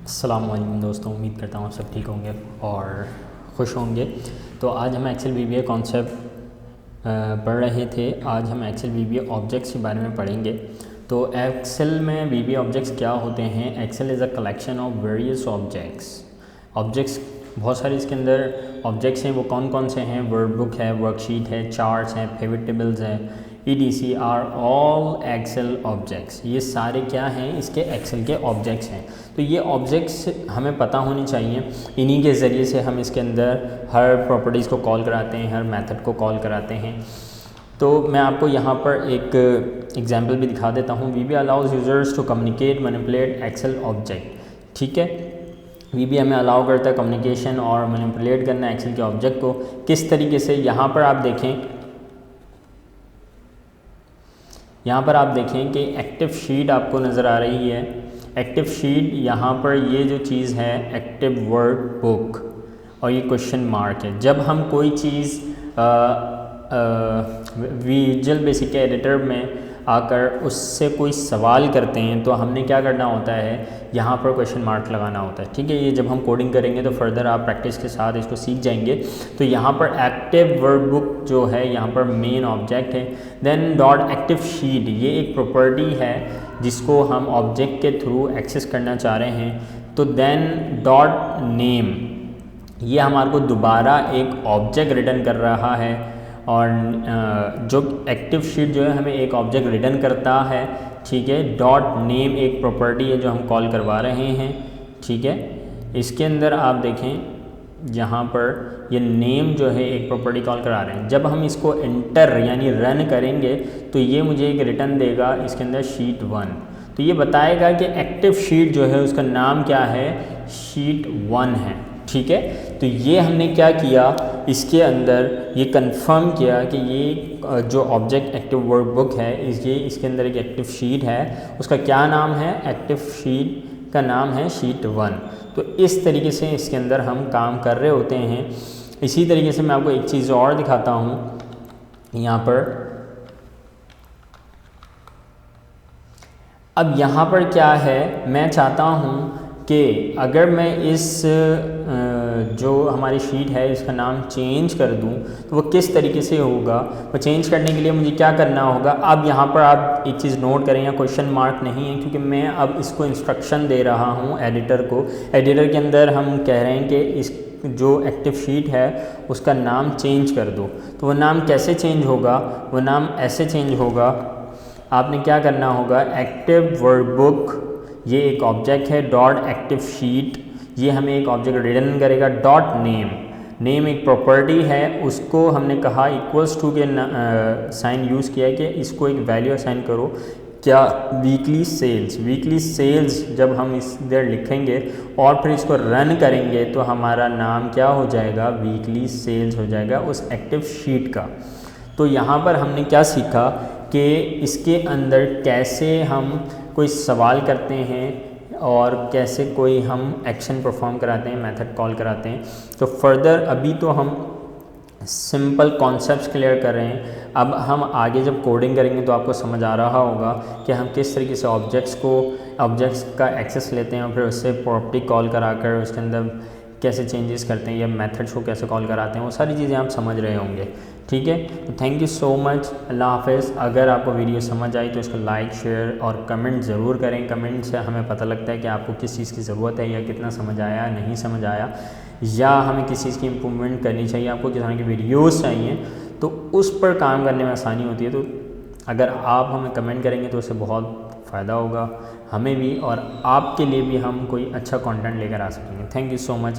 अस्सलामुअलैकुम दोस्तों, उम्मीद करता हूँ सब ठीक होंगे और खुश होंगे। तो आज हम एक्सेल वीबीए कॉन्सेप्ट पढ़ रहे थे। आज हम एक्सेल वीबीए ऑब्जेक्ट्स के बारे में पढ़ेंगे। तो एक्सेल में वीबीए ऑब्जेक्ट्स क्या होते हैं? Excel is a collection of various objects बहुत सारे इसके अंदर ऑब्जेक्ट्स हैं। वो कौन कौन से हैं? वर्कबुक है, वर्कशीट है, चार्ट्स हैं, पिवट टेबल्स हैं, EDC are all Excel objects. ये सारे क्या हैं? इसके एक्सेल के ऑब्जेक्ट्स हैं। तो ये ऑब्जेक्ट्स हमें पता होनी चाहिए। इन्हीं के ज़रिए से हम इसके अंदर हर प्रॉपर्टीज़ को कॉल कराते हैं, हर मेथड को कॉल कराते हैं। तो मैं आपको यहाँ पर एक एग्जांपल भी दिखा देता हूँ। VB allows users to communicate manipulate Excel object. ठीक है, VB हमें अलाउ करता है कम्युनिकेशन और मैनिपुलेट करना एक्सेल के ऑब्जेक्ट को। किस तरीके से? यहाँ पर आप देखें कि एक्टिव शीट आपको नज़र आ रही है। एक्टिव शीट यहाँ पर ये जो चीज़ है एक्टिव वर्कबुक और ये क्वेश्चन मार्क है। जब हम कोई चीज़ विजुअल बेसिक के एडिटर में आकर उससे कोई सवाल करते हैं तो हमने क्या करना होता है? यहाँ पर क्वेश्चन मार्क लगाना होता है। ठीक है, ये जब हम कोडिंग करेंगे तो फर्दर आप प्रैक्टिस के साथ इसको सीख जाएंगे। तो यहाँ पर एक्टिव वर्कबुक जो है यहाँ पर मेन ऑब्जेक्ट है। देन डॉट एक्टिव शीट ये एक प्रॉपर्टी है जिसको हम ऑब्जेक्ट के थ्रू एक्सेस करना चाह रहे हैं। तो देन डॉट नेम ये हमारे को दोबारा एक ऑब्जेक्ट रिटर्न कर रहा है और जो एक्टिव शीट जो है हमें एक ऑब्जेक्ट रिटर्न करता है। ठीक है, डॉट नेम एक प्रॉपर्टी है जो हम कॉल करवा रहे हैं। ठीक है, इसके अंदर आप देखें यहाँ पर ये नेम जो है एक प्रॉपर्टी कॉल करा रहे हैं। जब हम इसको एंटर यानी रन करेंगे तो ये मुझे एक रिटर्न देगा इसके अंदर शीट 1। तो ये बताएगा कि एक्टिव शीट जो है उसका नाम क्या है? शीट 1 है। ठीक है, तो ये हमने क्या किया? इसके अंदर ये कंफर्म किया कि ये जो ऑब्जेक्ट एक्टिव वर्कबुक है ये इसके अंदर एक एक्टिव शीट है। उसका क्या नाम है? एक्टिव शीट का नाम है शीट 1। तो इस तरीके से इसके अंदर हम काम कर रहे होते हैं। इसी तरीके से मैं आपको एक चीज़ और दिखाता हूँ। यहाँ पर अब यहाँ पर क्या है? मैं चाहता हूँ कि अगर मैं इस जो हमारी शीट है इसका नाम चेंज कर दूं तो वो किस तरीके से होगा? वो चेंज करने के लिए मुझे क्या करना होगा? अब यहाँ पर आप एक चीज़ नोट करें, यहाँ क्वेश्चन मार्क नहीं है क्योंकि मैं अब इसको इंस्ट्रक्शन दे रहा हूँ एडिटर को। एडिटर के अंदर हम कह रहे हैं कि इस जो एक्टिव शीट है उसका नाम चेंज कर दो। तो वो नाम कैसे चेंज होगा? वो नाम ऐसे चेंज होगा। आपने क्या करना होगा? एक्टिव वर्कबुक ये एक ऑब्जेक्ट है, डॉट एक्टिव शीट ये हमें एक ऑब्जेक्ट रिटर्न करेगा। डॉट नेम एक प्रॉपर्टी है, उसको हमने कहा इक्वल्स टू के साइन यूज़ किया कि इसको एक वैल्यू असाइन करो। क्या? वीकली सेल्स जब हम इस इधर लिखेंगे और फिर इसको रन करेंगे तो हमारा नाम क्या हो जाएगा? वीकली सेल्स हो जाएगा उस एक्टिव शीट का। तो यहाँ पर हमने क्या सीखा कि इसके अंदर कैसे हम कोई सवाल करते हैं और कैसे कोई हम एक्शन परफॉर्म कराते हैं, मेथड कॉल कराते हैं। तो फर्दर अभी तो हम सिंपल कॉन्सेप्ट्स क्लियर कर रहे हैं। अब हम आगे जब कोडिंग करेंगे तो आपको समझ आ रहा होगा कि हम किस तरीके से ऑब्जेक्ट्स का एक्सेस लेते हैं और फिर उससे प्रॉपर्टी कॉल कराकर उसके अंदर कैसे चेंजेस करते हैं या मेथड्स को कैसे कॉल कराते हैं। वो सारी चीज़ें आप समझ रहे होंगे। ठीक है, तो थैंक यू सो मच। अल्लाह हाफ़िज़। अगर आपको वीडियो समझ आई तो इसको लाइक, शेयर और कमेंट ज़रूर करें। कमेंट से हमें पता लगता है कि आपको किस चीज़ की ज़रूरत है या कितना समझ आया, नहीं समझ आया, या हमें किस चीज़ की इम्प्रूवमेंट करनी चाहिए, आपको किस तरह की वीडियोज़ चाहिए, तो उस पर काम करने में आसानी होती है। तो अगर आप हमें कमेंट करेंगे तो उससे बहुत फ़ायदा होगा हमें भी और आपके लिए भी। हम कोई अच्छा कंटेंट लेकर आ सकेंगे। Thank you so much.